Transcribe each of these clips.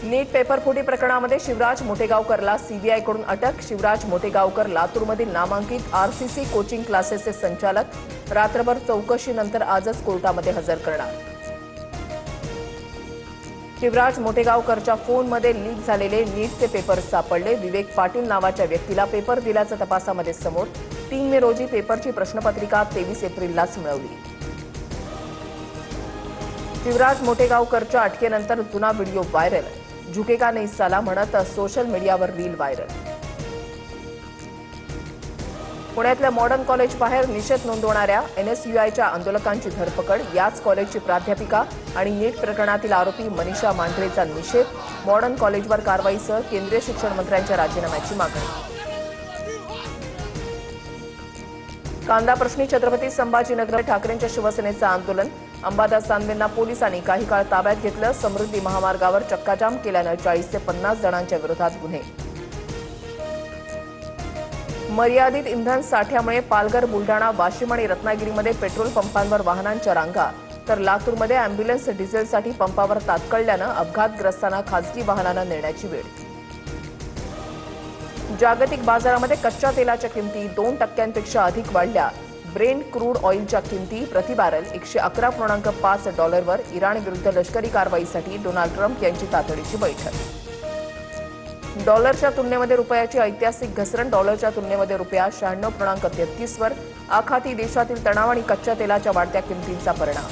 नीट पेपरफुटी प्रकरणामध्ये शिवराज मोठेगावकरला सीबीआयकडून अटक। शिवराज मोठेगावकर लातूरमधील नामांकित आरसीसी कोचिंग क्लासेसचे संचालक रात्रभर चौकशीनंतर आजच कोर्टामध्ये हजर करणार। शिवराज मोठेगावकरच्या फोनमध्ये लीक झालेले नीटचे पेपर सापडले। विवेक पाटील नावाच्या व्यक्तीला पेपर दिल्याचं तपासामध्ये समोर। 3 मे रोजी पेपरची प्रश्नपत्रिका 23 एप्रिललाच मिळवली। शिवराज मोठेगावकरच्या अटकेनंतर जुना व्हिडिओ व्हायरल। झुकेगा नहीं साला म्हणत सोशल मीडियावर रील व्हायरल। पुण्यातल्या मॉडर्न कॉलेज बाहेर निषेध नोंदवणाऱ्या एनएसयूआयच्या आंदोलकांची धरपकड। याच कॉलेजची प्राध्यापिका आणि नीट प्रकरणातील आरोपी मनीषा मांढरेचा निषेध। मॉडर्न कॉलेजवर कारवाईसह केंद्रीय शिक्षण मंत्र्यांच्या राजीनाम्याची मागणी। कांदा प्रश्नी छत्रपती संभाजीनगर ठाकरेंच्या शिवसेनेचं आंदोलन। अंबादास दानवेंना पोलिसांनी काही काळ ताब्यात घेतलं। समृद्धी महामार्गावर चक्काजाम केल्यानं 40 ते 50 जणांच्या विरोधात गुन्हे। मर्यादित इंधन साठ्यामुळे पालघर, बुलढाणा, वाशिम आणि रत्नागिरीमध्ये पेट्रोल पंपांवर वाहनांच्या रांगा, तर लातूरमध्ये अँब्युलन्स डिझेलसाठी पंपावर तात्कळल्यानं अपघातग्रस्तांना खासगी वाहनानं नेण्याची वेळ। जागतिक बाजारामध्ये कच्च्या तेलाच्या किमती 2% अधिक वाढल्या। ब्रेंट क्रूड ऑइलच्या किमती प्रति बॅरल $111.5 इराण विरुद्ध लष्करी कारवाईसाठी डोनाल्ड ट्रम्प यांची तातडीची बैठक। डॉलरच्या तुलनेमध्ये रुपयाची ऐतिहासिक घसरण। डॉलरच्या तुलनेमध्ये रुपया 96.33 वर। आखाती देशातील तणाव आणि कच्च्या तेलाच्या वाढत्या किमतींचा परिणाम।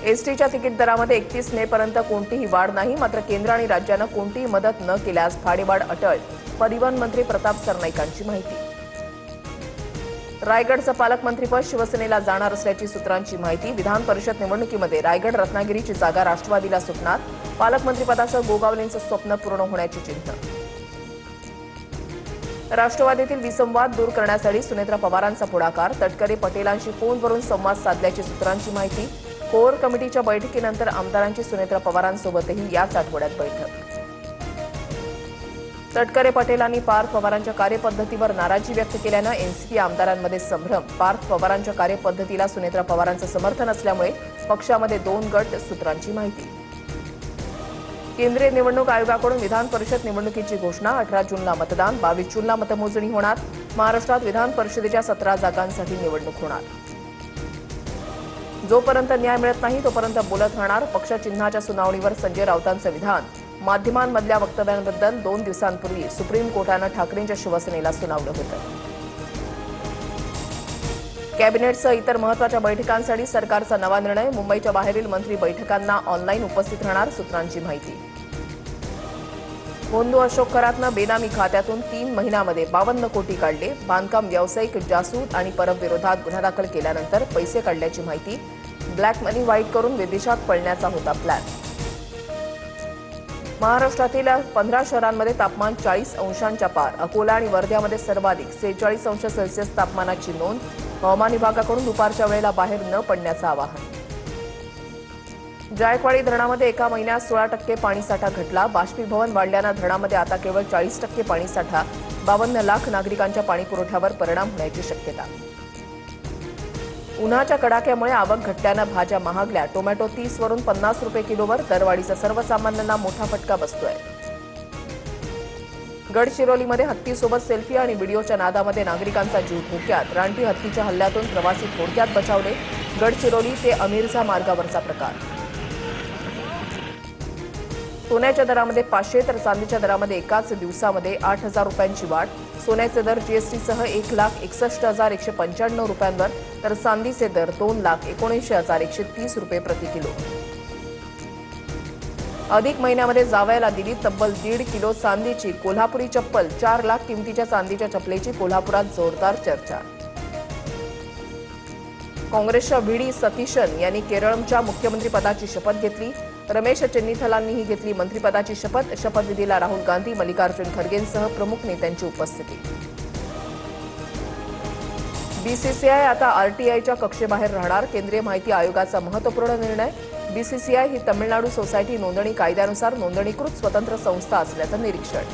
एसटीच्या तिकीट दरामध्ये 31 मेपर्यंत कोणतीही वाढ नाही। मात्र केंद्र आणि राज्यानं कोणतीही मदत न केल्यास भाडेवाढ अटळ। परिवहन मंत्री प्रताप सरनाईकांची माहिती। रायगडचं पालकमंत्रीपद शिवसेनेला जाणार असल्याची सूत्रांची माहिती। विधान परिषद निवडणुकीमध्ये रायगड रत्नागिरीची जागा राष्ट्रवादीला सुटणार। पालकमंत्रीपदाचं गोगावलेंचं स्वप्न पूर्ण होण्याची चिन्ह। राष्ट्रवादीतील विसंवाद दूर करण्यासाठी सुनेत्रा पवारांचा पुढाकार। तटकरे पटेलांशी फोनवरून संवाद साधल्याची सूत्रांची माहिती। कोर कमिटीच्या बैठकीनंतर आमदारांची सुनेत्रा पवारांसोबतही याच आठवड्यात बैठक। तटकरे पटेलांनी पार्थ पवारांच्या कार्यपद्धतीवर नाराजी व्यक्त केल्यानं एनसीपी आमदारांमध्ये संभ्रम। पार्थ पवारांच्या कार्यपद्धतीला सुनेत्रा पवारांचं समर्थन असल्यामुळे पक्षामध्ये 2 गट, सूत्रांची माहिती। केंद्रीय निवडणूक आयोगाकडून विधान परिषद निवडणुकीची घोषणा। 18 जूनला मतदान, 22 जूनला मतमोजणी होणार। महाराष्ट्रात विधान परिषदेच्या 17 जागांसाठी निवडणूक होणार। जोपर्यंत न्याय मिळत नाही तोपर्यंत बोलत राहणार। पक्ष चिन्हाच्या सुनावणीवर संजय राऊतांचं विधान। माध्यमांमधल्या वक्तव्यांबद्दल 2 दिवसांपूर्वी सुप्रीम कोर्टानं ठाकरेंच्या शिवसेनेला सुनावलं होतं। कॅबिनेटसह इतर महत्त्वाच्या बैठकांसाठी सरकारचा नवा निर्णय। मुंबईच्या बाहेरील मंत्री बैठकांना ऑनलाईन उपस्थित राहणार, सूत्रांची माहिती। होंदू अशोक खरातनं बेनामी खात्यातून 3 महिन्यामध्ये 52 कोटी काढले। बांधकाम व्यावसायिक जासूद आणि परब विरोधात गुन्हा दाखल केल्यानंतर पैसे काढल्याची माहिती। ब्लॅक मनी व्हाईट करून विदेशात पळण्याचा होता प्लॅन। महाराष्ट्रातील 15 शहरांमध्ये तापमान 40 अंशांच्या पार। अकोला आणि वर्ध्यामध्ये सर्वाधिक 46 अंश सेल्सिअस तापमानाची नोंद। हवामान विभागाकडून दुपारच्या वेळेला बाहेर न पडण्याचं आवाहन। जायकवाडी धरणामध्ये एका महिन्यात 16% पाणीसाठा घटला। बाष्पीभवन वाढल्यानं धरणामध्ये आता केवळ 40% पाणीसाठा। 52 लाख नागरिकांच्या पाणीपुरवठ्यावर परिणाम होण्याची शक्यता। उन्हाच्या कडाक्यामुळे आवक घटल्यानं भाज्या महागल्या। टोमॅटो 30 वरून 50 रुपये किलोवर। दरवाढीचा सर्वसामान्यांना मोठा फटका बसतोय। गडचिरोलीमध्ये हत्तीसोबत सेल्फी आणि व्हिडिओच्या नादामध्ये नागरिकांचा जीव धोक्यात। रानटी हत्तीच्या हल्ल्यातून प्रवासी थोडक्यात बचावले। गडचिरोली ते अमिरजा मार्गावरचा प्रकार। सोन्याच्या दरामध्ये 500 तर चांदीच्या दरामध्ये एकाच दिवसामध्ये 8,000 रुपयांची वाढ। सोन्याचे दर जीएसटीसह 1,61,195 रुपयांवर, तर चांदीचे दर 2,19,130 रुपये प्रति किलो। अधिक महिन्यामध्ये जावयाला दिली तब्बल 1.5 किलो चांदीची कोल्हापुरी चप्पल। 4 लाख किमतीच्या चांदीच्या चपलेची कोल्हापुरात जोरदार चर्चा। काँग्रेसच्या व्ही.डी. सतीशन यांनी केरळच्या मुख्यमंत्रीपदाची शपथ घेतली। रमेश चेन्निथलांनीही घेतली मंत्रिपदाची शपथ। शपथविधीला राहुल गांधी, मल्लिकार्जुन खरगेंसह प्रमुख नेत्यांची उपस्थिती। बीसीसीआय आता आरटीआयच्या कक्षेबाहेर राहणार। केंद्रीय माहिती आयोगाचा महत्त्वपूर्ण निर्णय। बीसीसीआय ही तमिळनाडू सोसायटी नोंदणी कायद्यानुसार नोंदणीकृत स्वतंत्र संस्था असल्याचं निरीक्षण।